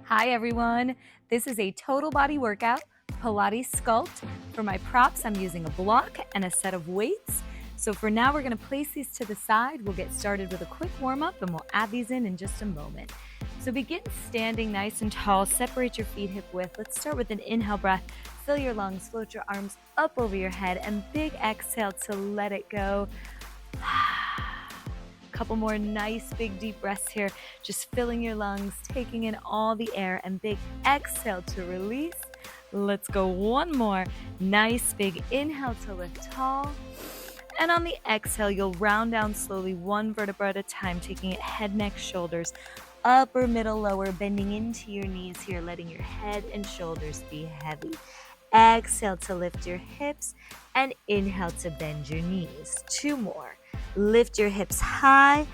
Hi everyone, this is a total body workout, Pilates Sculpt. For my props, I'm using a block and a set of weights. So for now, we're gonna place these to the side. We'll get started with a quick warm up and we'll add these in just a moment. So begin standing nice and tall, separate your feet hip width. Let's start with an inhale breath, fill your lungs, float your arms up over your head, and big exhale to let it go. Couple more nice big deep breaths here, just filling your lungs, taking in all the air, and big exhale to release. Let's go one more. Nice big inhale to lift tall. And on the exhale, you'll round down slowly, one vertebra at a time, taking it head, neck, shoulders, upper, middle, lower, bending into your knees here, letting your head and shoulders be heavy. Exhale to lift your hips and inhale to bend your knees. Two more. Lift your hips high,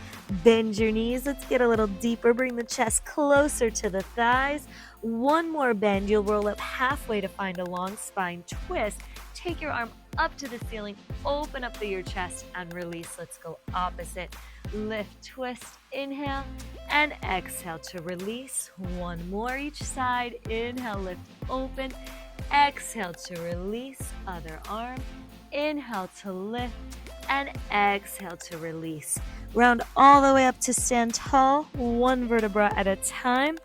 bend your knees. Let's get a little deeper. Bring the chest closer to the thighs. One more bend. You'll roll up halfway to find a long spine twist. Take your arm up to the ceiling, open up through your chest and release. Let's go opposite. Lift, twist, inhale, and exhale to release. One more each side. Inhale, lift, open. Exhale to release. Other arm. Inhale to lift. And exhale to release. Round all the way up to stand tall, one vertebra at a time.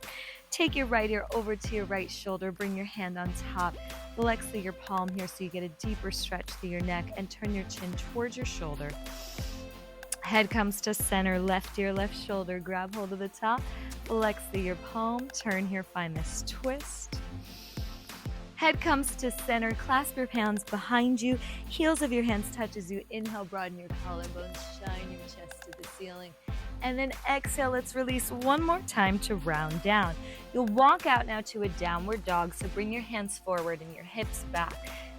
Take your right ear over to your right shoulder. Bring your hand on top. Flex through your palm here so you get a deeper stretch through your neck and turn your chin towards your shoulder. Head comes to center, left ear, left shoulder. Grab hold of the top. Flex through your palm. Turn here, find this twist. Head comes to center, clasp your hands behind you, heels of your hands touch as you inhale, broaden your collarbones, shine your chest to the ceiling. And then exhale, let's release one more time to round down. You'll walk out now to a downward dog, so bring your hands forward and your hips back.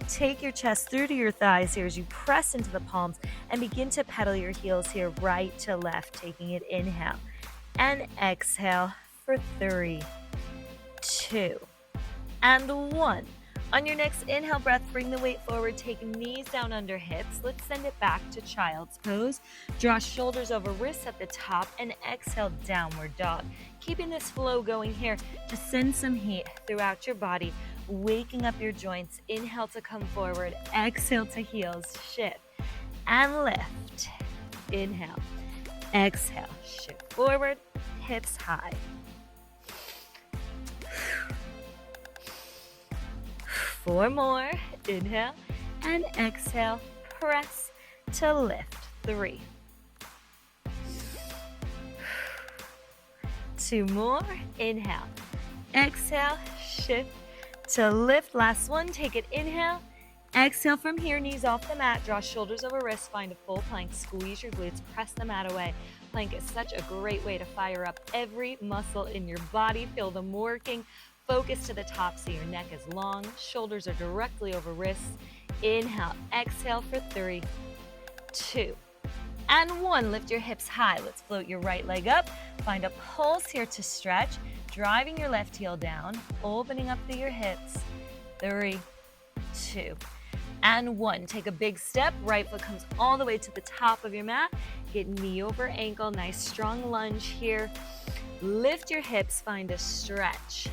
Take your chest through to your thighs here as you press into the palms and begin to pedal your heels here right to left, taking it inhale and exhale for 3, 2, and 1. On your next inhale breath, bring the weight forward, take knees down under hips. Let's send it back to child's pose. Draw shoulders over wrists at the top and exhale, downward dog. Keeping this flow going here to send some heat throughout your body, waking up your joints. Inhale to come forward, exhale to heels, shift and lift. Inhale, exhale, shift forward, hips high. 4 more. Inhale and exhale. Press to lift. 3. 2 more. Inhale. Exhale. Shift to lift. Last one. Take it. Inhale. Exhale from here. Knees off the mat. Draw shoulders over wrists. Find a full plank. Squeeze your glutes. Press the mat away. Plank is such a great way to fire up every muscle in your body. Feel them working. Focus to the top so your neck is long, shoulders are directly over wrists. Inhale, exhale for 3, 2, and 1. Lift your hips high. Let's float your right leg up. Find a pulse here to stretch, driving your left heel down, opening up through your hips. 3, 2, and 1. Take a big step. Right foot comes all the way to the top of your mat. Get knee over ankle. Nice strong lunge here. Lift your hips. Find a stretch.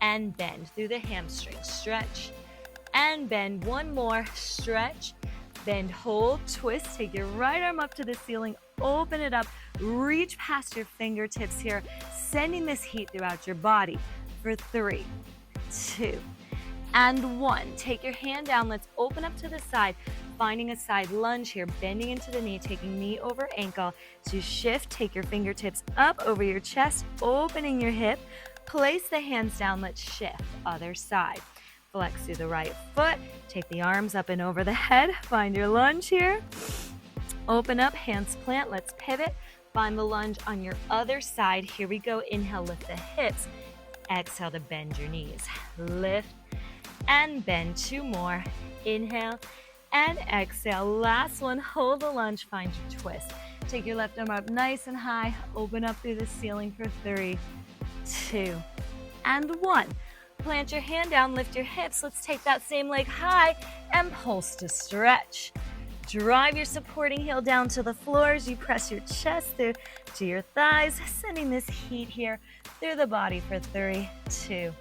And bend through the hamstring. Stretch and bend. One more. Stretch, bend, hold, twist. Take your right arm up to the ceiling. Open it up. Reach past your fingertips here, sending this heat throughout your body for 3, 2, and 1. Take your hand down. Let's open up to the side, finding a side lunge here, bending into the knee, taking knee over ankle. To shift, take your fingertips up over your chest, opening your hip. Place the hands down. Let's shift. Other side. Flex through the right foot. Take the arms up and over the head. Find your lunge here. Open up. Hands plant. Let's pivot. Find the lunge on your other side. Here we go. Inhale. Lift the hips. Exhale to bend your knees. Lift and bend. 2 more. Inhale and exhale. Last one. Hold the lunge. Find your twist. Take your left arm up nice and high. Open up through the ceiling for 3, 2, and 1. Plant your hand down, lift your hips. Let's take that same leg high and pulse to stretch. Drive your supporting heel down to the floor as you press your chest through to your thighs, sending this heat here through the body for 3, 2,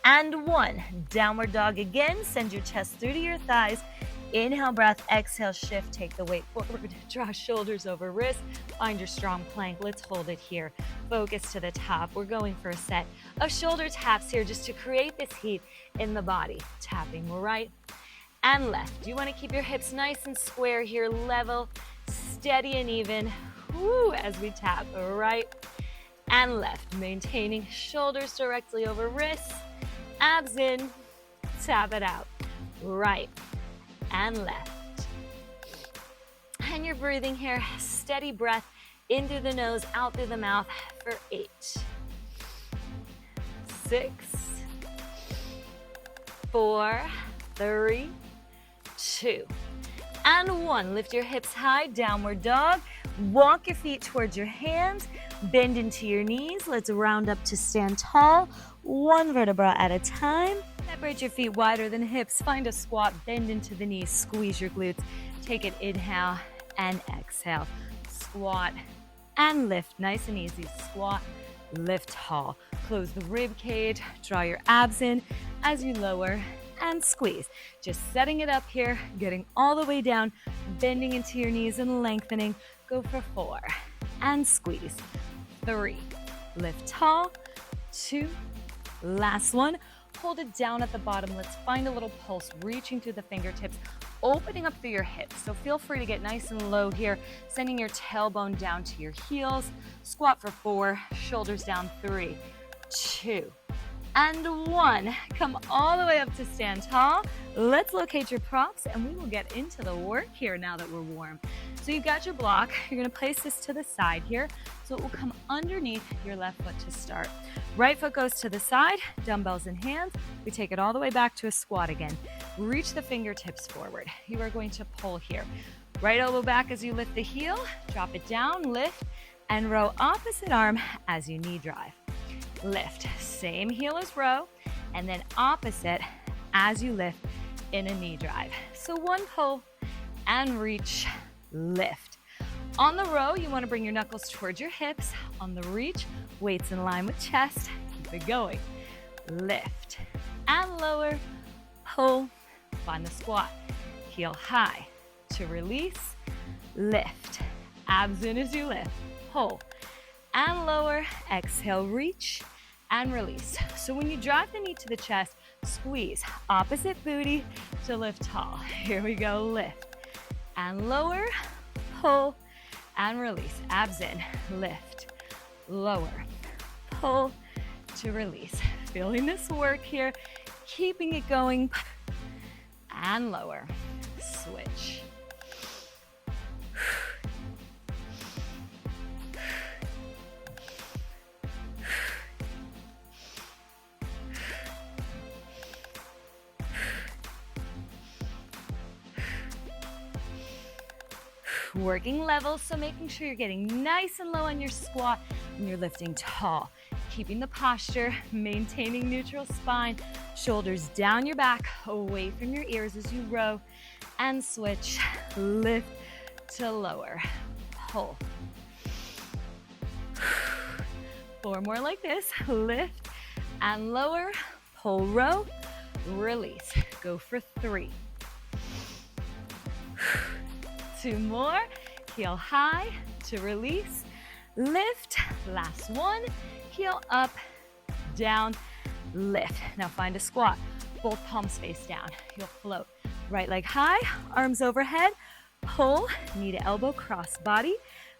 and 1. Downward dog again. Send your chest through to your thighs. Inhale, breath. Exhale, shift. Take the weight forward. Draw shoulders over wrists. Find your strong plank. Let's hold it here. Focus to the top. We're going for a set of shoulder taps here just to create this heat in the body. Tapping right and left. You want to keep your hips nice and square here, level, steady and even. Woo, as we tap right and left, maintaining shoulders directly over wrists, abs in, tap it out, right and left. And you're breathing here, steady breath in through the nose, out through the mouth for 8, 6, 4, 3, 2, and 1. Lift your hips high, downward dog. Walk your feet towards your hands. Bend into your knees. Let's round up to stand tall, one vertebra at a time. Separate your feet wider than hips. Find a squat, bend into the knees, squeeze your glutes. Take an inhale and exhale. Squat and lift, nice and easy. Squat, lift tall. Close the rib cage, draw your abs in as you lower and squeeze. Just setting it up here, getting all the way down, bending into your knees and lengthening. Go for 4 and squeeze. 3, lift tall. 2, last one. Hold it down at the bottom. Let's find a little pulse, reaching through the fingertips, opening up through your hips. So feel free to get nice and low here, sending your tailbone down to your heels. Squat for 4, shoulders down. 3, 2, and 1. Come all the way up to stand tall. Let's locate your props and we will get into the work here now that we're warm. So you've got your block. You're gonna place this to the side here. So it will come underneath your left foot to start. Right foot goes to the side, dumbbells in hands. We take it all the way back to a squat again. Reach the fingertips forward. You are going to pull here. Right elbow back as you lift the heel, drop it down, lift, and row opposite arm as you knee drive. Lift, same heel as row, and then opposite as you lift in a knee drive. So one pull and reach, lift. On the row, you want to bring your knuckles towards your hips. On the reach, weights in line with chest. Keep it going. Lift and lower, pull, find the squat. Heel high to release, lift. Abs in as you lift, pull and lower. Exhale, reach and release. So when you drive the knee to the chest, squeeze opposite booty to lift tall. Here we go, lift and lower, pull and release. Abs in, lift, lower, pull to release. Feeling this work here, keeping it going and lower. Switch. Working levels, so making sure you're getting nice and low on your squat and you're lifting tall. Keeping the posture, maintaining neutral spine, shoulders down your back, away from your ears as you row and switch. Lift to lower, pull. 4 more like this. Lift and lower, pull, row, release. Go for 3. 2 more, heel high to release, lift, last one, heel up, down, lift. Now find a squat, both palms face down. You'll float, right leg high, arms overhead, pull, knee to elbow, cross body,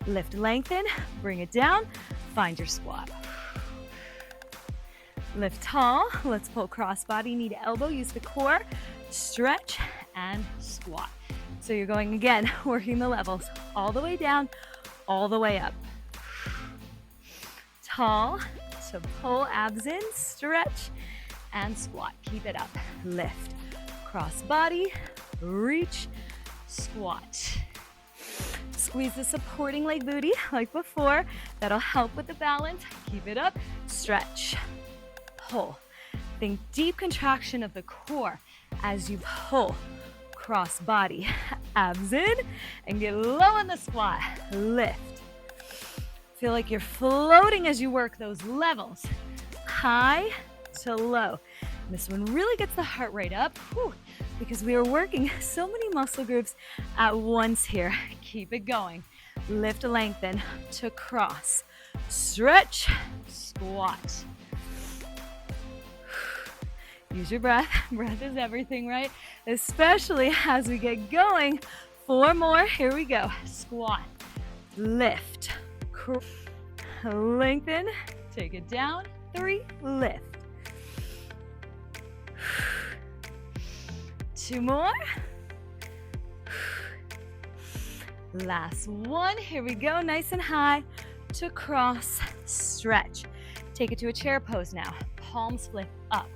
lift, lengthen, bring it down, find your squat. Lift tall, let's pull cross body, knee to elbow, use the core, stretch and squat. So you're going again, working the levels all the way down, all the way up. Tall to pull, abs in, stretch and squat. Keep it up. Lift, cross body, reach, squat. Squeeze the supporting leg booty like before. That'll help with the balance. Keep it up, stretch, pull. Think deep contraction of the core as you pull. cross body, abs in, and get low in the squat. Lift. Feel like you're floating as you work those levels, high to low. This one really gets the heart rate up, because we are working so many muscle groups at once here. Keep it going. Lift, lengthen to cross, stretch, squat. Use your breath. Breath is everything, right? Especially as we get going. 4 more. Here we go. Squat, lift, lengthen, take it down. 3, lift. 2 more. Last one. Here we go. Nice and high to cross, stretch. Take it to a chair pose now. Palms flip up.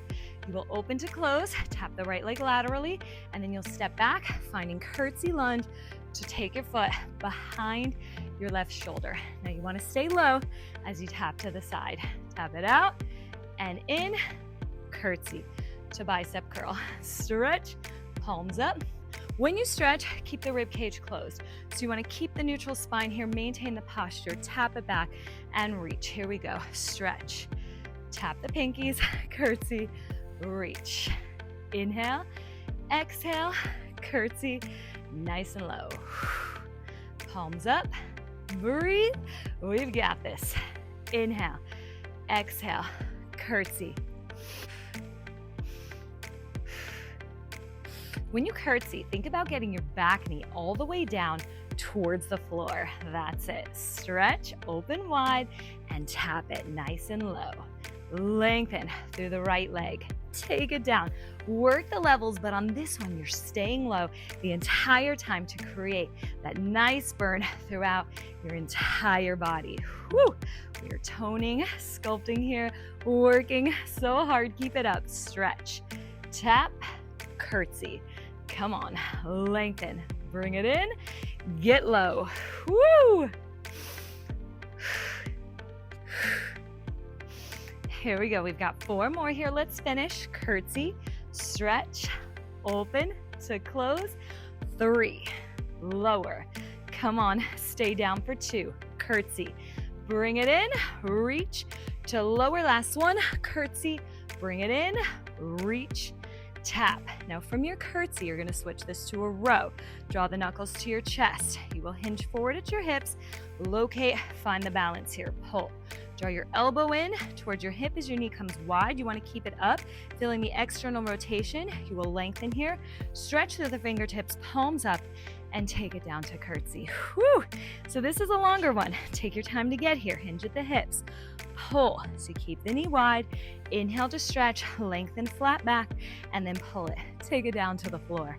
You will open to close, tap the right leg laterally, and then you'll step back, finding curtsy lunge to take your foot behind your left shoulder. Now you want to stay low as you tap to the side. Tap it out and in, curtsy to bicep curl. Stretch, palms up. When you stretch, keep the rib cage closed. So you want to keep the neutral spine here, maintain the posture, tap it back and reach. Here we go. Stretch, tap the pinkies, curtsy, reach. Inhale, exhale, curtsy, nice and low. Palms up, breathe. We've got this. Inhale, exhale, curtsy. When you curtsy, think about getting your back knee all the way down towards the floor. That's it. Stretch, open wide, and tap it nice and low. Lengthen through the right leg. Take it down. Work the levels, but on this one, you're staying low the entire time to create that nice burn throughout your entire body. Whew. We are toning, sculpting here, working so hard. Keep it up. Stretch, tap, curtsy. Come on, lengthen. Bring it in, get low. Woo! Here we go. We've got 4 more here. Let's finish. Curtsy, stretch, open to close. 3, lower. Come on, stay down for 2. Curtsy, bring it in, reach to lower. Last one. Curtsy, bring it in, reach, tap. Now from your curtsy, you're going to switch this to a row. Draw the knuckles to your chest. You will hinge forward at your hips, locate, find the balance here. Pull. Draw your elbow in towards your hip as your knee comes wide. You want to keep it up, feeling the external rotation. You will lengthen here. Stretch through the fingertips, palms up, and take it down to curtsy. Whew. So this is a longer one. Take your time to get here. Hinge at the hips. Pull. So keep the knee wide. Inhale to stretch, lengthen flat back, and then pull it. Take it down to the floor.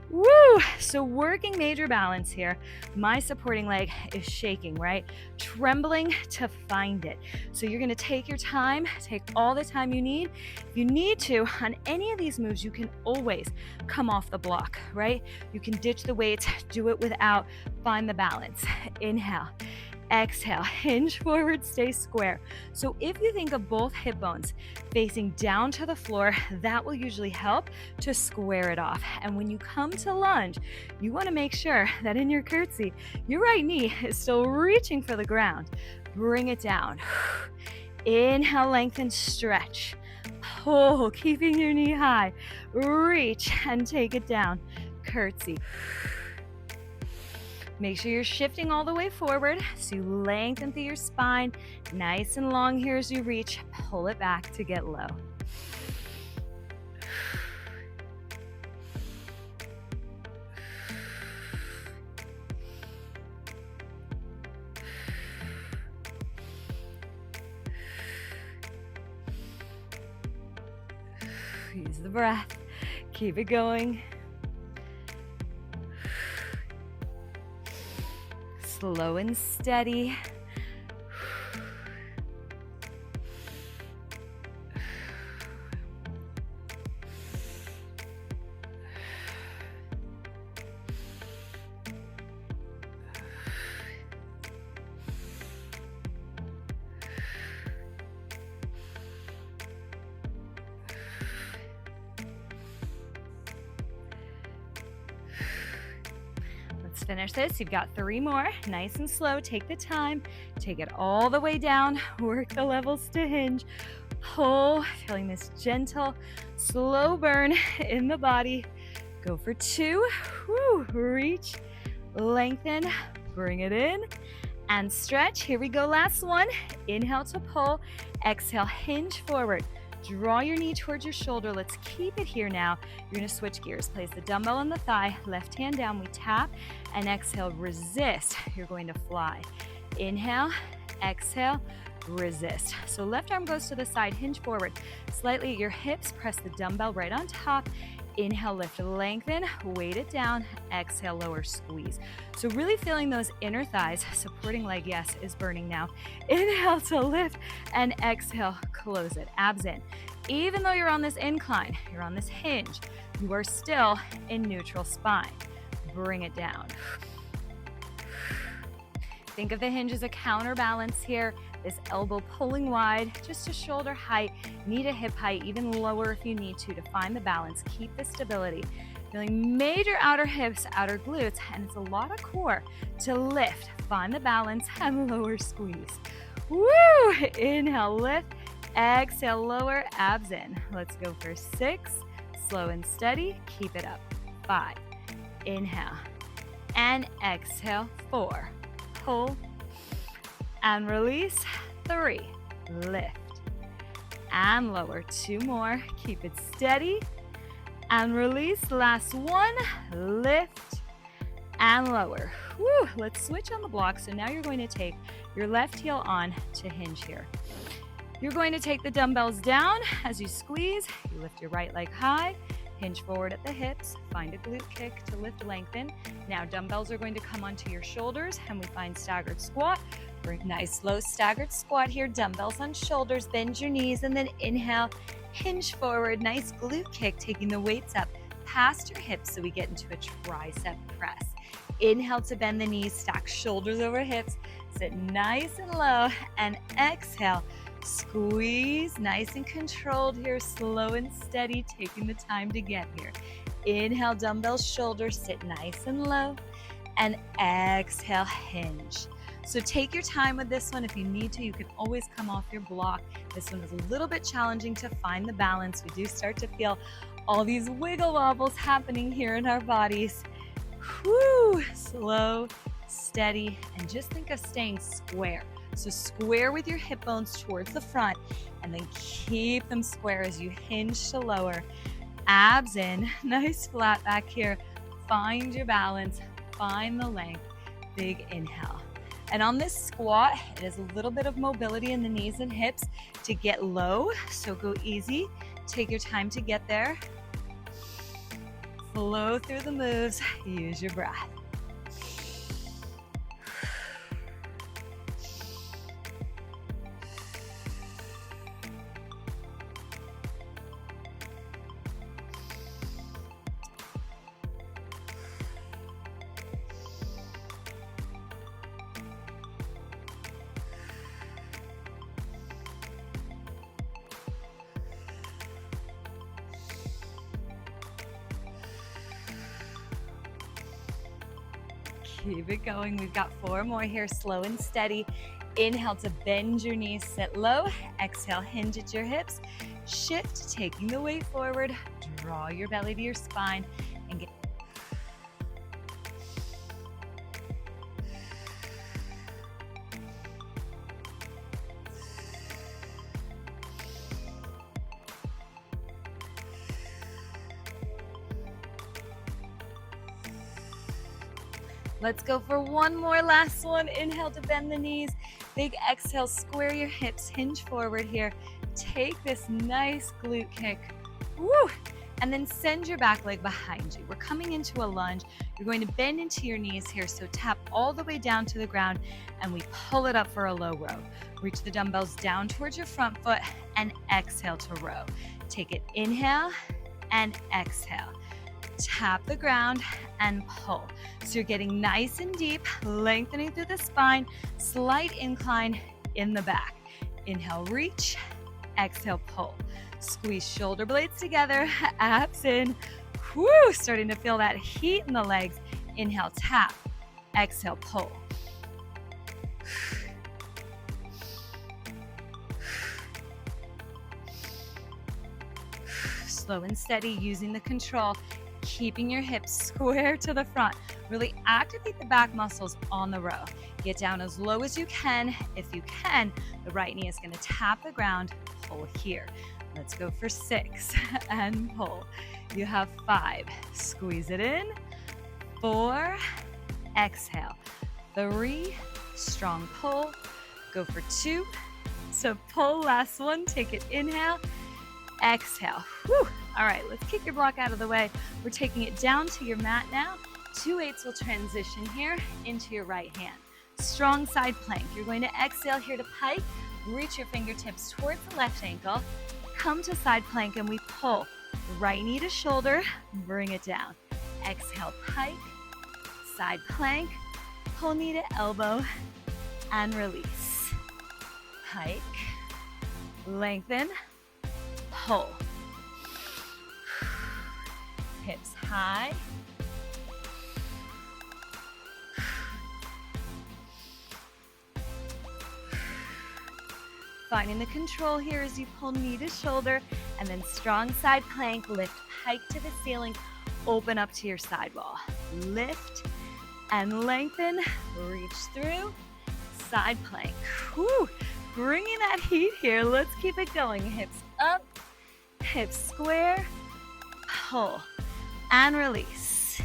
Woo! So working major balance here. My supporting leg is shaking, right? Trembling to find it. So you're gonna take your time, take all the time you need. If you need to, on any of these moves, you can always come off the block, right? You can ditch the weights, do it without, find the balance. Inhale. Exhale, hinge forward, stay square. So if you think of both hip bones facing down to the floor, that will usually help to square it off. And when you come to lunge, you want to make sure that in your curtsy, your right knee is still reaching for the ground. Bring it down. Inhale, lengthen, stretch. Pull, keeping your knee high. Reach and take it down. Curtsy. Make sure you're shifting all the way forward so you lengthen through your spine. Nice and long here as you reach. Pull it back to get low. Use the breath. Keep it going. Slow and steady. finish this. You've got 3 more. Nice and slow. Take the time. Take it all the way down. Work the levels to hinge. Pull, feeling this gentle, slow burn in the body. Go for 2. Woo. Reach, lengthen, bring it in, and stretch. Here we go, last one. Inhale to pull. Exhale, hinge forward. Draw your knee towards your shoulder. Let's keep it here now. You're gonna switch gears. Place the dumbbell on the thigh, left hand down, we tap, and exhale, resist. You're going to fly. Inhale, exhale, resist. So left arm goes to the side, hinge forward. Slightly at your hips, press the dumbbell right on top. Inhale, lift, lengthen, weight it down. Exhale, lower, squeeze. So really feeling those inner thighs. Supporting leg, yes, is burning now. Inhale to lift, and exhale, close it. Abs in. Even though you're on this incline, you're on this hinge, you are still in neutral spine. Bring it down. Think of the hinge as a counterbalance here. This elbow pulling wide, just to shoulder height, knee to hip height, even lower if you need to find the balance. Keep the stability. Feeling major outer hips, outer glutes, and it's a lot of core to lift. Find the balance and lower, squeeze. Woo! Inhale, lift. Exhale, lower, abs in. Let's go for 6. Slow and steady. Keep it up. 5. Inhale. And exhale. 4. Pull. And release. 3. Lift. And lower. 2 more. Keep it steady. And release. Last 1. Lift. And lower. Woo! Let's switch on the block. So now you're going to take your left heel on to hinge here. You're going to take the dumbbells down as you squeeze. You lift your right leg high. Hinge forward at the hips, find a glute kick to lift, lengthen. Now dumbbells are going to come onto your shoulders and we find staggered squat. Bring nice slow staggered squat here, dumbbells on shoulders, bend your knees and then inhale, hinge forward, nice glute kick, taking the weights up past your hips so we get into a tricep press. Inhale to bend the knees, stack shoulders over hips, sit nice and low and exhale. Squeeze, nice and controlled here, slow and steady, taking the time to get here. Inhale, dumbbells, shoulders, sit nice and low, and exhale, hinge. So take your time with this one. If you need to, you can always come off your block. This one is a little bit challenging to find the balance. We do start to feel all these wiggle wobbles happening here in our bodies. Whoo, slow, steady, and just think of staying square. So square with your hip bones towards the front and then keep them square as you hinge to lower. Abs in, nice flat back here. Find your balance, find the length. Big inhale. And on this squat, it is a little bit of mobility in the knees and hips to get low. So go easy, take your time to get there. Flow through the moves, use your breath. Keep it going. We've got 4 more here, slow and steady. Inhale to bend your knees, sit low. Exhale, hinge at your hips. Shift, taking the weight forward. Draw your belly to your spine and get. Let's go for 1 more, last one. Inhale to bend the knees. Big exhale, square your hips, hinge forward here. Take this nice glute kick. Woo! And then send your back leg behind you. We're coming into a lunge. You're going to bend into your knees here, so tap all the way down to the ground and we pull it up for a low row. Reach the dumbbells down towards your front foot and exhale to row. Take it, inhale and exhale. Tap the ground and pull. So you're getting nice and deep, lengthening through the spine, slight incline in the back. Inhale, reach, exhale, pull. Squeeze shoulder blades together, abs in. Woo, starting to feel that heat in the legs. Inhale, tap, Exhale, pull. Slow and steady, using the control, keeping your hips square to the front. Really activate the back muscles on the row. Get down as low as you can. If you can, the right knee is going to tap the ground. Pull here. Let's go for 6 and pull. You have 5. Squeeze it in. 4. Exhale. 3. Strong pull. Go for 2. So pull. Last one. Take it. Inhale. Exhale. Whew. All right, let's kick your block out of the way. We're taking it down to your mat now. 2/8 will transition here into your right hand. Strong side plank. You're going to exhale here to pike. Reach your fingertips towards the left ankle. Come to side plank and we pull. Right knee to shoulder. Bring it down. Exhale, pike. Side plank. Pull knee to elbow and release. Pike. Lengthen. Pull. Hips high. Finding the control here as you pull knee to shoulder and then strong side plank, lift pike to the ceiling, open up to your side wall. Lift and lengthen, reach through, side plank. Whew. Bringing that heat here, let's keep it going. Hips up, hips square, pull and release.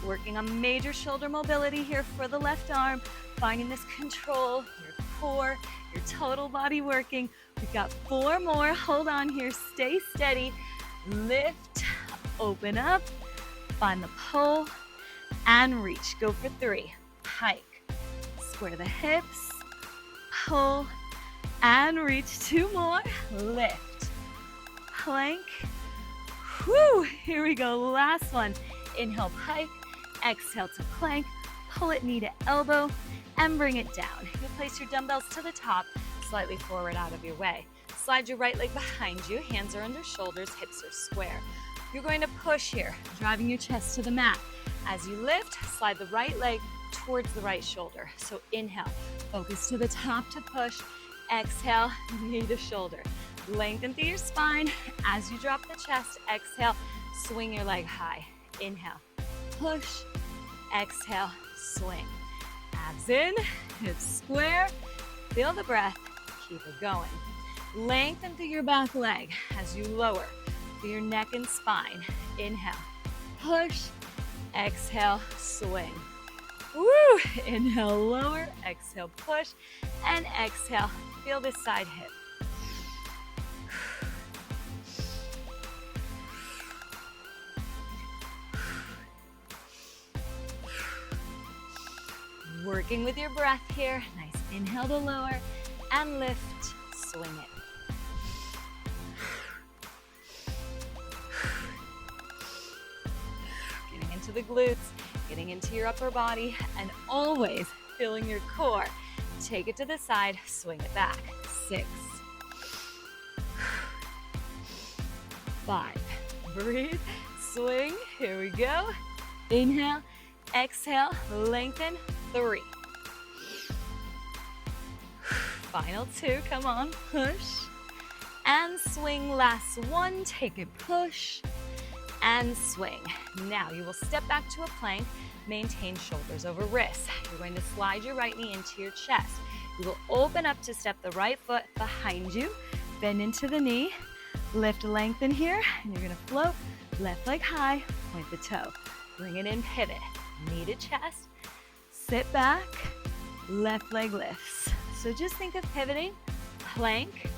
Working on major shoulder mobility here for the left arm, finding this control, your core, your total body working. We've got 4 more. Hold on here, stay steady. Lift, open up, find the pull, and reach. Go for 3. Pike. Square the hips, pull, and reach. 2 more. Lift. Plank. Whew, here we go. Last one. Inhale, pike. Exhale to plank. Pull it knee to elbow, and bring it down. You'll place your dumbbells to the top, slightly forward out of your way. Slide your right leg behind you. Hands are under shoulders, hips are square. You're going to push here, driving your chest to the mat. As you lift, slide the right leg towards the right shoulder. So inhale, focus to the top to push. Exhale, knee to shoulder. Lengthen through your spine. As you drop the chest, exhale, swing your leg high. Inhale, push, exhale, swing. Abs in, hips square. Feel the breath, keep it going. Lengthen through your back leg as you lower through your neck and spine. Inhale, push, exhale, swing. Woo! Inhale, lower, exhale, push, and exhale, feel this side hip. Working with your breath here. Nice inhale to lower and lift, swing it. Getting into the glutes, getting into your upper body, and always feeling your core. Take it to the side, swing it back. 6, 5, breathe, swing, here we go. Inhale, exhale, lengthen, 3. Final 2, come on, push, and swing. Last 1, take it, push, and swing. Now you will step back to a plank, maintain shoulders over wrists. You're going to slide your right knee into your chest. You will open up to step the right foot behind you, bend into the knee, lift, lengthen here, and you're gonna float, left leg high, point the toe. Bring it in, pivot, knee to chest, sit back, left leg lifts. So just think of pivoting, plank,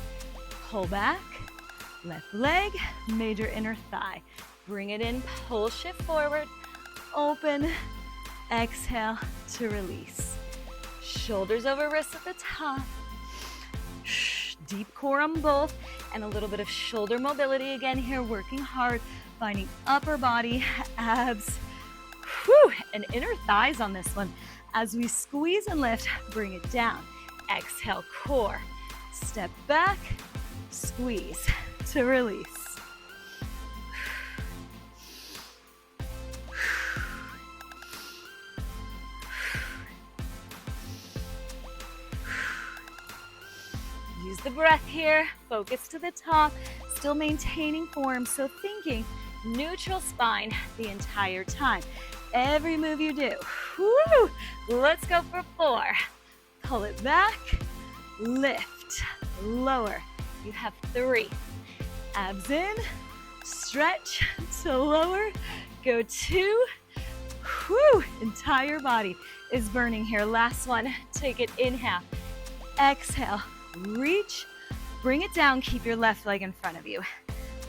pull back, left leg, major inner thigh. Bring it in, pull, shift forward, open, exhale to release. Shoulders over wrists at the top. Deep core on both, and a little bit of shoulder mobility again here, working hard, finding upper body, abs, and inner thighs on this one. As we squeeze and lift, bring it down. Exhale, core. Step back, Squeeze to release. Use the breath here, focus to the top, still maintaining form, so thinking neutral spine the entire time. Every move you do. Woo! Let's go for 4. Pull it back, lift, lower. You have 3. Abs in, stretch to lower, go 2. Woo! Entire body is burning here. Last one, take it, inhale, exhale, reach, bring it down, keep your left leg in front of you.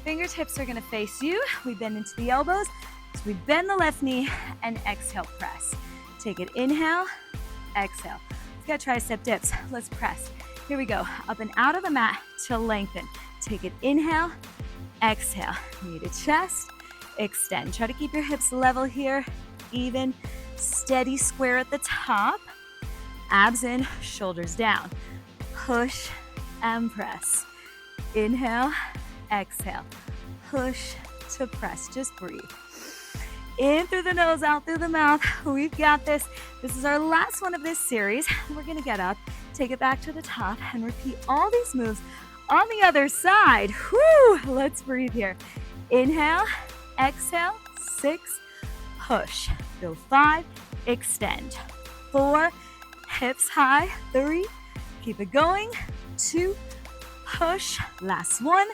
Fingertips are gonna face you. We bend into the elbows, so we bend the left knee and exhale, press. Take it, inhale, exhale. Let's get tricep dips, let's press. Here we go, up and out of the mat to lengthen. Take it, inhale, exhale. Knee to chest, extend. Try to keep your hips level here, even, steady square at the top. Abs in, shoulders down. Push and press. Inhale, exhale. Push to press, just breathe. In through the nose, out through the mouth. We've got this. This is our last one of this series. We're gonna get up, take it back to the top, and repeat all these moves on the other side. Whew, let's breathe here. Inhale, exhale, 6, push. Go 5, extend. 4, hips high, 3, keep it going, 2, push, last 1,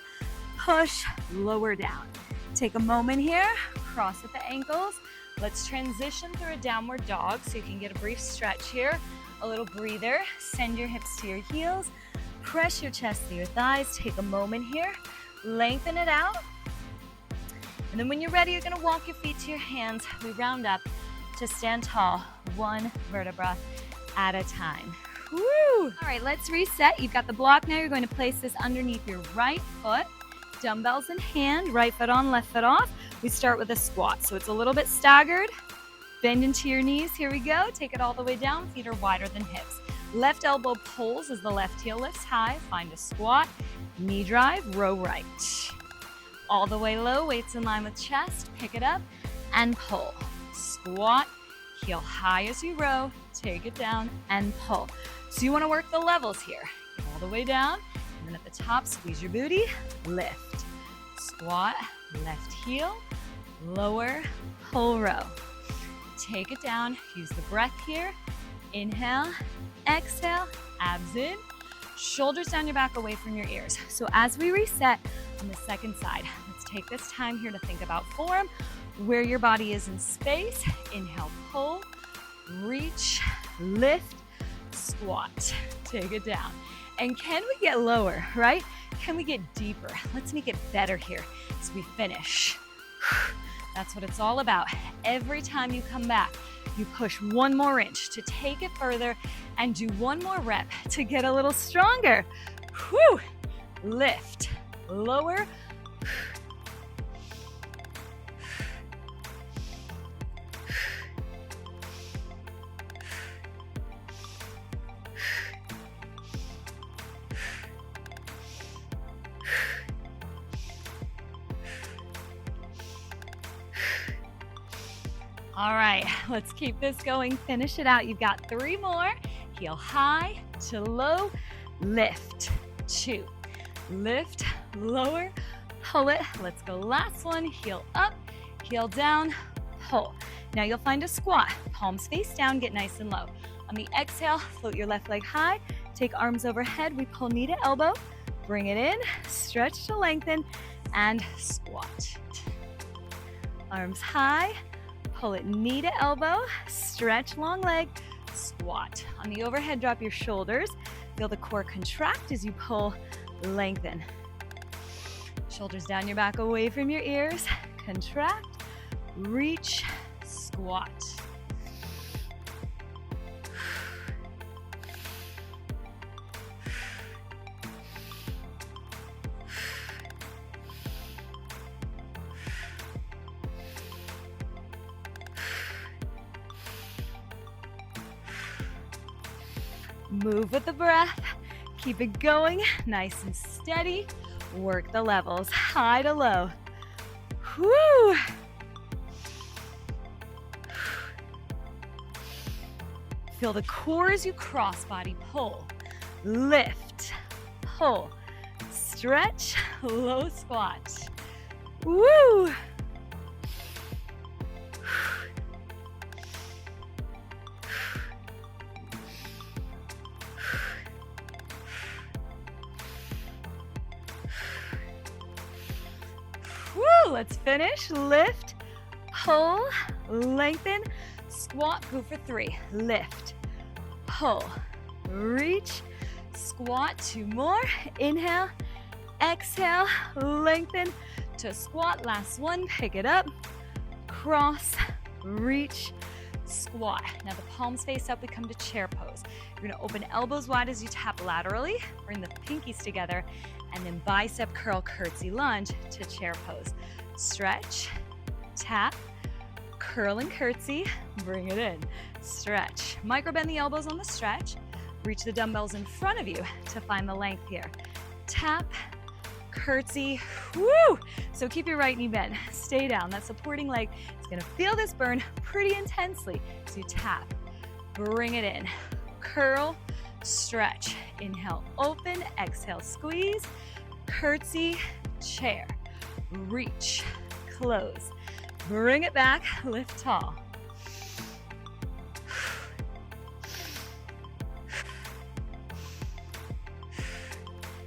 push, lower down. Take a moment here, cross at the ankles. Let's transition through a downward dog so you can get a brief stretch here. A little breather, send your hips to your heels, press your chest to your thighs, take a moment here, lengthen it out. And then when you're ready, you're gonna walk your feet to your hands. We round up to stand tall, 1 vertebra at a time. Woo! All right, let's reset. You've got the block now. You're going to place this underneath your right foot. Dumbbells in hand, right foot on, left foot off. We start with a squat, so it's a little bit staggered. Bend into your knees. Here we go. Take it all the way down. Feet are wider than hips. Left elbow pulls as the left heel lifts high. Find a squat. Knee drive, row right. All the way low, weights in line with chest. Pick it up and pull. Squat, heel high as you row. Take it down and pull. So you want to work the levels here. All the way down. And then at the top, squeeze your booty, lift. Squat, left heel, lower, pull row. Take it down, use the breath here. Inhale, exhale, abs in, shoulders down your back away from your ears. So as we reset on the second side, let's take this time here to think about form, where your body is in space. Inhale, pull, reach, lift, squat. Take it down. And can we get lower, right? Can we get deeper? Let's make it better here as we finish. That's what it's all about. Every time you come back, you push 1 more inch to take it further and do 1 more rep to get a little stronger. Whew. Lift, lower. All right, let's keep this going. Finish it out. You've got 3 more. Heel high to low, lift, 2. Lift, lower, pull it. Let's go last one. Heel up, heel down, pull. Now you'll find a squat. Palms face down, get nice and low. On the exhale, float your left leg high. Take arms overhead. We pull knee to elbow. Bring it in, stretch to lengthen, and squat. Arms high. Pull it knee to elbow, stretch long leg, squat. On the overhead, drop your shoulders. Feel the core contract as you pull, lengthen. Shoulders down your back away from your ears, contract, reach, squat. Move with the breath. Keep it going, nice and steady. Work the levels, high to low. Whoo! Feel the core as you cross body pull, lift, pull, stretch, low squat. Woo! Woo! Let's finish. Lift, pull, lengthen, squat, go for 3. Lift, pull, reach, squat, 2 more. Inhale, exhale, lengthen to squat. Last one, pick it up, cross, reach, squat. Now the palms face up, we come to chair pose. You're gonna open elbows wide as you tap laterally, bring the pinkies together, and then bicep curl, curtsy lunge to chair pose. Stretch, tap, curl and curtsy, bring it in. Stretch, micro bend the elbows on the stretch, reach the dumbbells in front of you to find the length here. Tap, curtsy, woo! So keep your right knee bent, stay down. That supporting leg is gonna feel this burn pretty intensely. So you tap, bring it in, curl, stretch. Inhale, open, exhale, squeeze, curtsy, chair, reach, close. Bring it back, lift tall.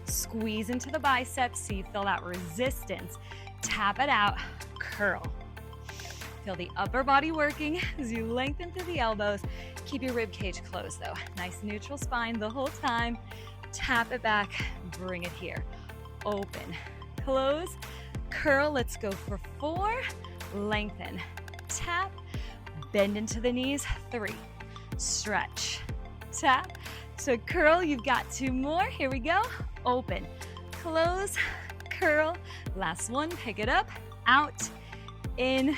Squeeze into the biceps so you feel that resistance. Tap it out, curl. Feel the upper body working as you lengthen through the elbows. Keep your rib cage closed though. Nice neutral spine the whole time. Tap it back, bring it here. Open, close, curl. Let's go for 4. Lengthen, tap, bend into the knees. 3, stretch, tap, to curl. You've got 2 more. Here we go. Open, close, curl. Last one, pick it up, out, in,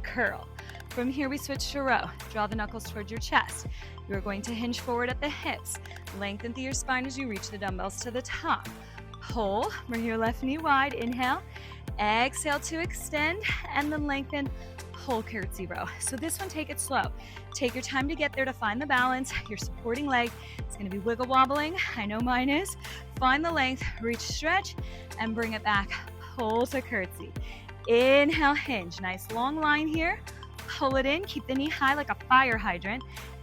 curl. From here, we switch to row. Draw the knuckles towards your chest. You're going to hinge forward at the hips. Lengthen through your spine as you reach the dumbbells to the top. Pull, bring your left knee wide. Inhale, exhale to extend, and then lengthen, pull, curtsy row. So this one, take it slow. Take your time to get there to find the balance. Your supporting leg is gonna be wiggle wobbling. I know mine is. Find the length, reach, stretch, and bring it back. Pull to curtsy. Inhale, hinge. Nice long line here. Pull it in, keep the knee high like a fire hydrant.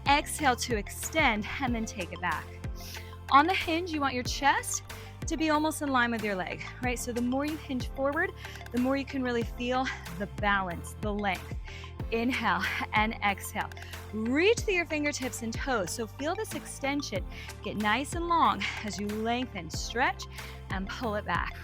Exhale to extend, and then take it back. On the hinge, you want your chest to be almost in line with your leg, right? So the more you hinge forward, the more you can really feel the balance, the length. Inhale and exhale. Reach through your fingertips and toes. So feel this extension. Get nice and long as you lengthen, stretch, and pull it back.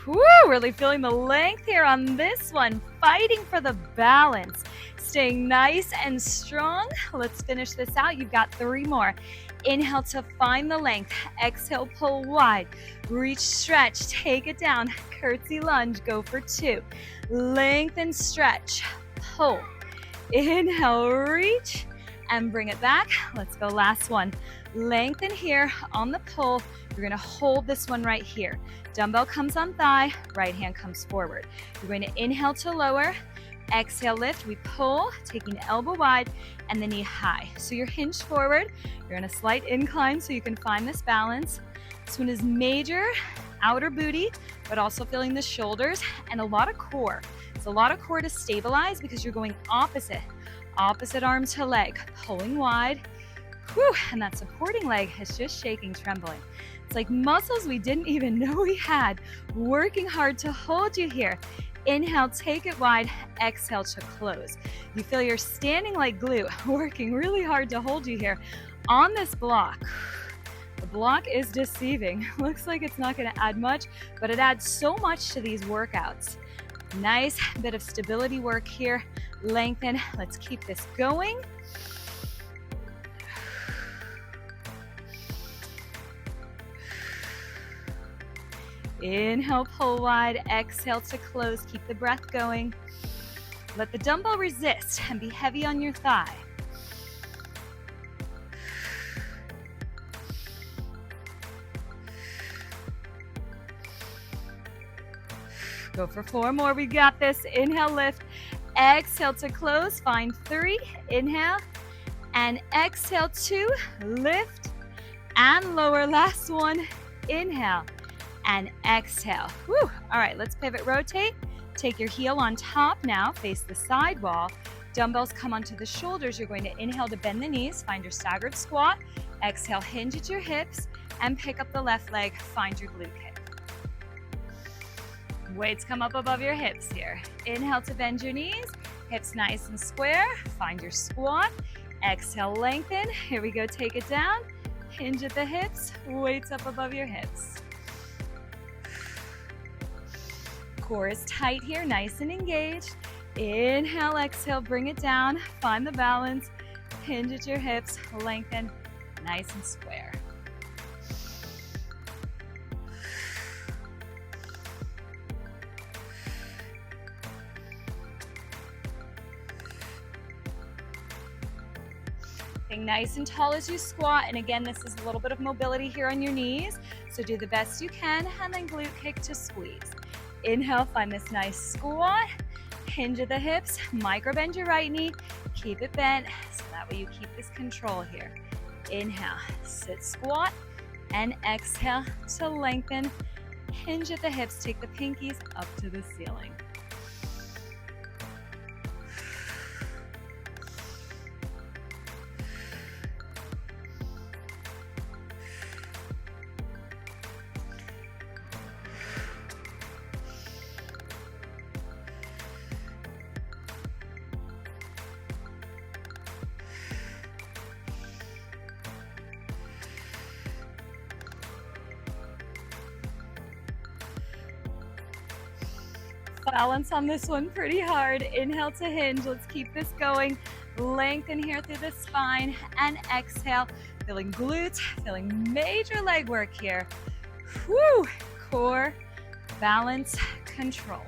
Woo, really feeling the length here on this one. Fighting for the balance. Staying nice and strong. Let's finish this out. You've got 3 more. Inhale to find the length. Exhale, pull wide. Reach, stretch, take it down. Curtsy lunge, go for 2. Lengthen, stretch, pull. Inhale, reach, and bring it back. Let's go, last one. Lengthen here on the pull. You're gonna hold this one right here. Dumbbell comes on thigh, right hand comes forward. You're going to inhale to lower, exhale, lift. We pull, taking elbow wide and the knee high. So you're hinged forward. You're in a slight incline so you can find this balance. This one is major outer booty, but also feeling the shoulders and a lot of core. It's a lot of core to stabilize because you're going opposite arm to leg, pulling wide. Whew, and that supporting leg is just shaking, trembling. It's like muscles we didn't even know we had, working hard to hold you here. Inhale, take it wide, exhale to close. You feel you're standing like glue, working really hard to hold you here on this block. The block is deceiving. Looks like it's not going to add much, but it adds so much to these workouts. Nice bit of stability work here. Lengthen. Let's keep this going. Inhale, pull wide. Exhale to close. Keep the breath going. Let the dumbbell resist and be heavy on your thigh. Go for 4 more. We got this. Inhale, lift. Exhale to close. Find 3. Inhale. And exhale 2. Lift and lower. Last one. Inhale and exhale. Whew. All right, let's pivot, rotate. Take your heel on top now. Face the side wall. Dumbbells come onto the shoulders. You're going to inhale to bend the knees. Find your staggered squat. Exhale, hinge at your hips. And pick up the left leg. Find your glute kick. Weights come up above your hips here. Inhale to bend your knees. Hips nice and square. Find your squat. Exhale, lengthen. Here we go, take it down. Hinge at the hips. Weights up above your hips. Core is tight here, nice and engaged. Inhale, exhale, bring it down. Find the balance. Hinge at your hips. Lengthen, nice and square. Staying nice and tall as you squat. And again, this is a little bit of mobility here on your knees. So do the best you can, and then glute kick to squeeze. Inhale, find this nice squat. Hinge at the hips, micro bend your right knee. Keep it bent, so that way you keep this control here. Inhale, sit squat, and exhale to lengthen. Hinge at the hips, take the pinkies up to the ceiling. Balance on this one pretty hard. Inhale to hinge. Let's keep this going. Lengthen here through the spine and exhale. Feeling glutes, feeling major leg work here. Whew. Core, balance, control.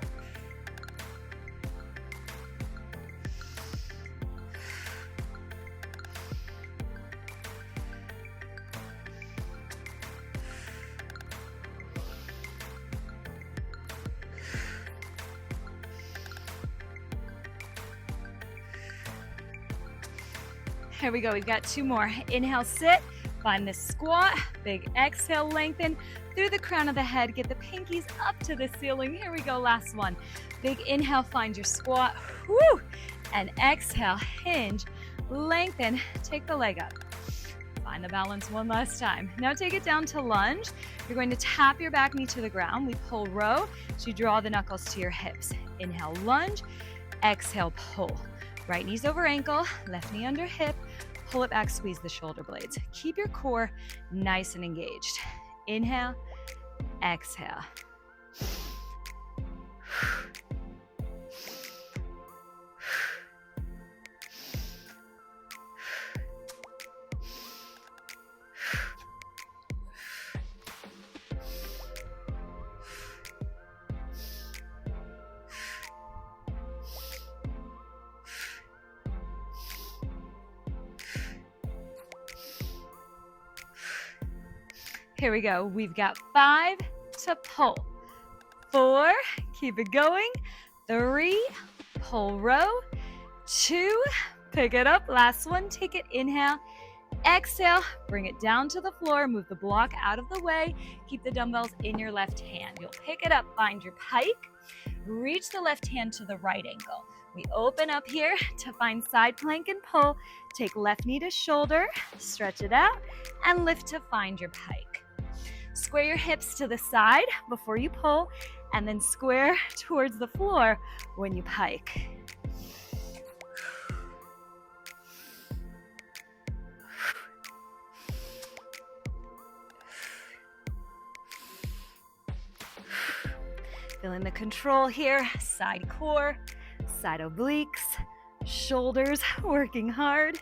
Here we go, we've got 2 more. Inhale, sit, find this squat, big exhale, lengthen through the crown of the head, get the pinkies up to the ceiling. Here we go, last one. Big inhale, find your squat, whoo, and exhale, hinge, lengthen, take the leg up. Find the balance one last time. Now take it down to lunge. You're going to tap your back knee to the ground. We pull row, so you draw the knuckles to your hips. Inhale, lunge, exhale, pull. Right knee's over ankle, left knee under hip, pull it back, squeeze the shoulder blades. Keep your core nice and engaged. Inhale, exhale. Here we go. We've got 5 to pull. 4, keep it going. 3, pull row. 2, pick it up. Last one, take it. Inhale, exhale, bring it down to the floor. Move the block out of the way. Keep the dumbbells in your left hand. You'll pick it up, find your pike. Reach the left hand to the right ankle. We open up here to find side plank and pull. Take left knee to shoulder, stretch it out, and lift to find your pike. Square your hips to the side before you pull, and then square towards the floor when you pike. Feeling the control here, side core, side obliques, shoulders working hard.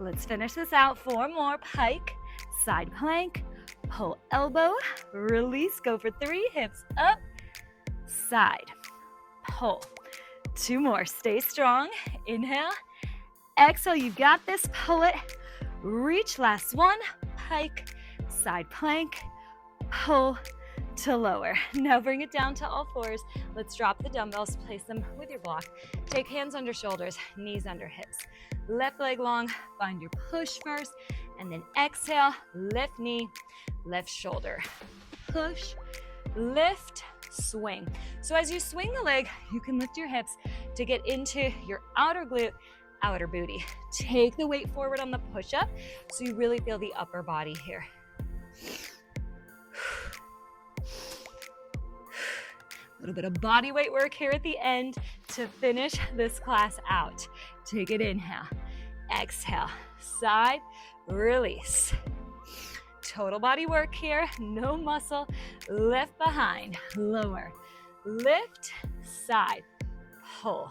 Let's finish this out. 4 more. Pike, side plank, pull elbow, release, go for 3, hips up, side, pull. 2 more, stay strong. Inhale, exhale, you got this, pull it, reach, last one, pike, side plank, pull to lower. Now bring it down to all 4s. Let's drop the dumbbells, place them with your block. Take hands under shoulders, knees under hips. Left leg long, find your push first, and then exhale, lift knee, left shoulder. Push, lift, swing. So as you swing the leg, you can lift your hips to get into your outer glute, outer booty. Take the weight forward on the push-up so you really feel the upper body here. A little bit of body weight work here at the end to finish this class out. Take it, inhale, exhale, side, release. Total body work here, no muscle, left behind, lower, lift, side, pull.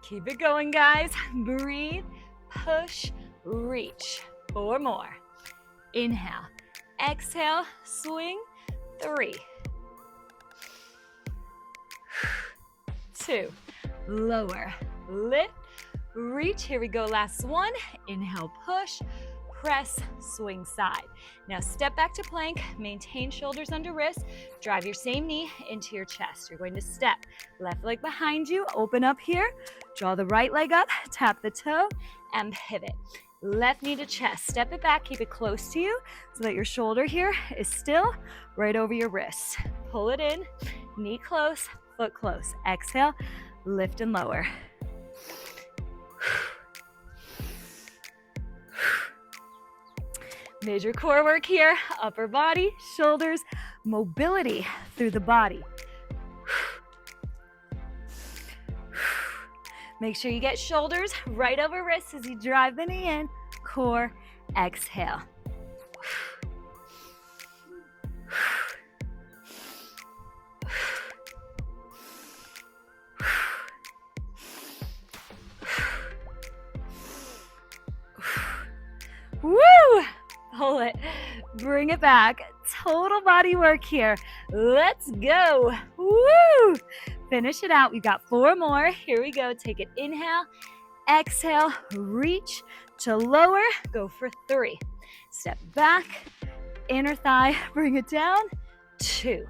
Keep it going, guys. Breathe, push, reach. 4 more. Inhale, exhale, swing, 3, 2, lower, lift, reach. Here we go, last one. Inhale, push, press, swing side. Now step back to plank, maintain shoulders under wrist, drive your same knee into your chest. You're going to step, left leg behind you, open up here, draw the right leg up, tap the toe, and pivot. Left knee to chest, step it back, keep it close to you so that your shoulder here is still right over your wrist. Pull it in, knee close, foot close. Exhale, lift and lower. Major core work here, upper body, shoulders, mobility through the body. Make sure you get shoulders right over wrists as you drive the knee in. Core, exhale. Woo! Pull it. Bring it back. Total body work here. Let's go. Woo! Finish it out. We've got 4 more. Here we go. Take it. Inhale, exhale, reach to lower. Go for 3. Step back, inner thigh, bring it down. 2.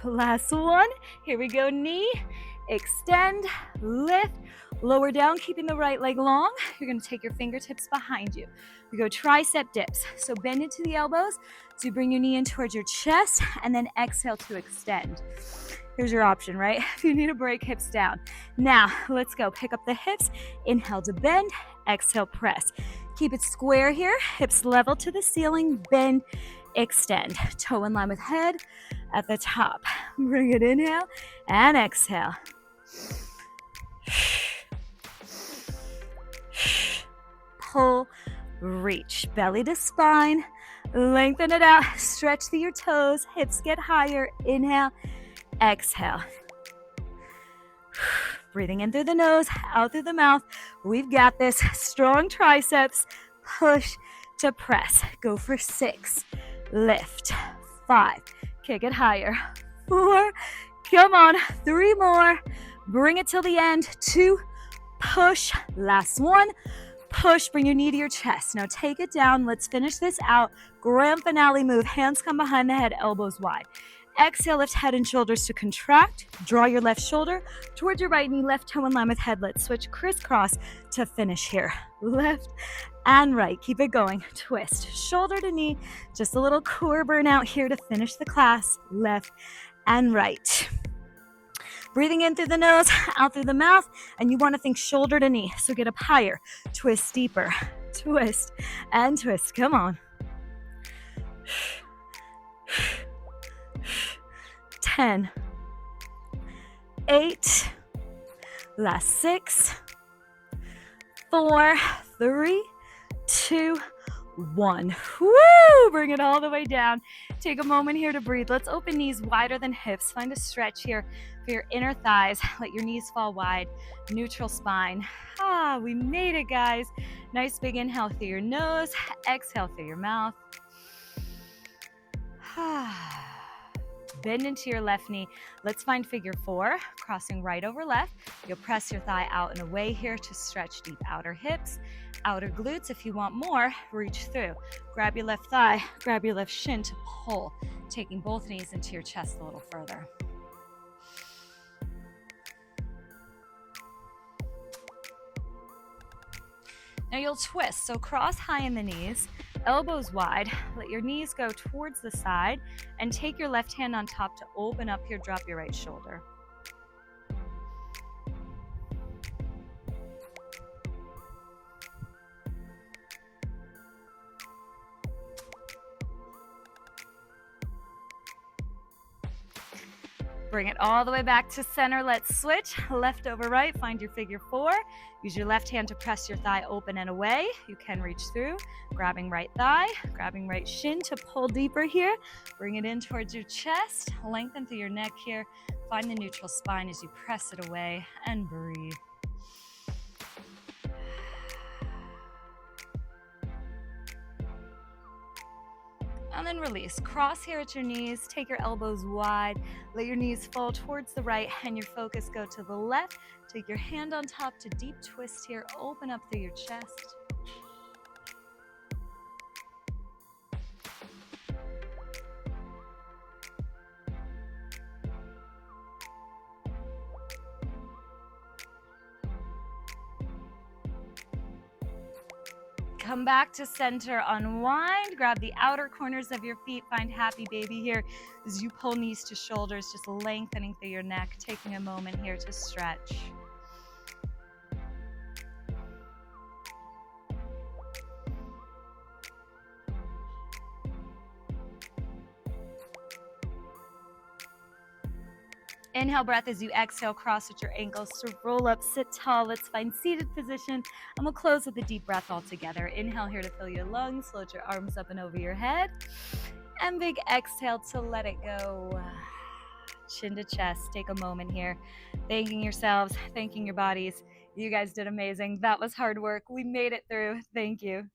Last one. Here we go. Knee, extend, lift, lower down, keeping the right leg long. You're going to take your fingertips behind you. We go tricep dips. So bend into the elbows. So you bring your knee in towards your chest and then exhale to extend. Here's your option, right? If you need a break, hips down. Now, let's go. Pick up the hips. Inhale to bend. Exhale, press. Keep it square here. Hips level to the ceiling. Bend, extend. Toe in line with head at the top. Bring it, inhale and exhale. Pull, reach, belly to spine, lengthen it out, stretch through your toes, hips get higher, inhale, exhale. Breathing in through the nose, out through the mouth. We've got this. Strong triceps, push to press. Go for 6, lift, 5, kick it higher, 4, come on, 3 more, bring it till the end, 2, push, last one, Push, bring your knee to your chest. Now take it down. Let's finish this out. Grand finale move. Hands come behind the head, elbows wide. Exhale, lift head and shoulders to contract. Draw your left shoulder towards your right knee, left toe in line with head. Let's switch crisscross to finish here. Left and right. Keep it going. Twist, shoulder to knee. Just a little core burnout here to finish the class. Left and right. Breathing in through the nose, out through the mouth, and you want to think shoulder to knee. So get up higher, twist deeper, twist and twist. Come on. 10, 8, last 6, 4, 3, 2, 1. Woo! Bring it all the way down. Take a moment here to breathe. Let's open knees wider than hips. Find a stretch here for your inner thighs. Let your knees fall wide. Neutral spine. We made it, guys. Nice big inhale through your nose. Exhale through your mouth. Bend into your left knee. Let's find figure 4, crossing right over left. You'll press your thigh out and away here to stretch deep outer hips, outer glutes. If you want more, reach through. Grab your left thigh, grab your left shin to pull, taking both knees into your chest a little further. Now you'll twist, so cross high in the knees, elbows wide, let your knees go towards the side, and take your left hand on top to open up here, drop your right shoulder. Bring it all the way back to center. Let's switch. Left over right. Find your figure 4. Use your left hand to press your thigh open and away. You can reach through. Grabbing right thigh, grabbing right shin to pull deeper here. Bring it in towards your chest. Lengthen through your neck here. Find the neutral spine as you press it away and breathe. And then release. Cross here at your knees. Take your elbows wide. Let your knees fall towards the right and your focus go to the left. Take your hand on top to deep twist here. Open up through your chest. Come back to center, unwind, grab the outer corners of your feet, find happy baby here as you pull knees to shoulders, just lengthening through your neck, taking a moment here to stretch. Inhale breath as you exhale, cross at your ankles to roll up, sit tall. Let's find seated position. And we'll close with a deep breath all together. Inhale here to fill your lungs, float your arms up and over your head. And big exhale to let it go. Chin to chest. Take a moment here. Thanking yourselves, thanking your bodies. You guys did amazing. That was hard work. We made it through. Thank you.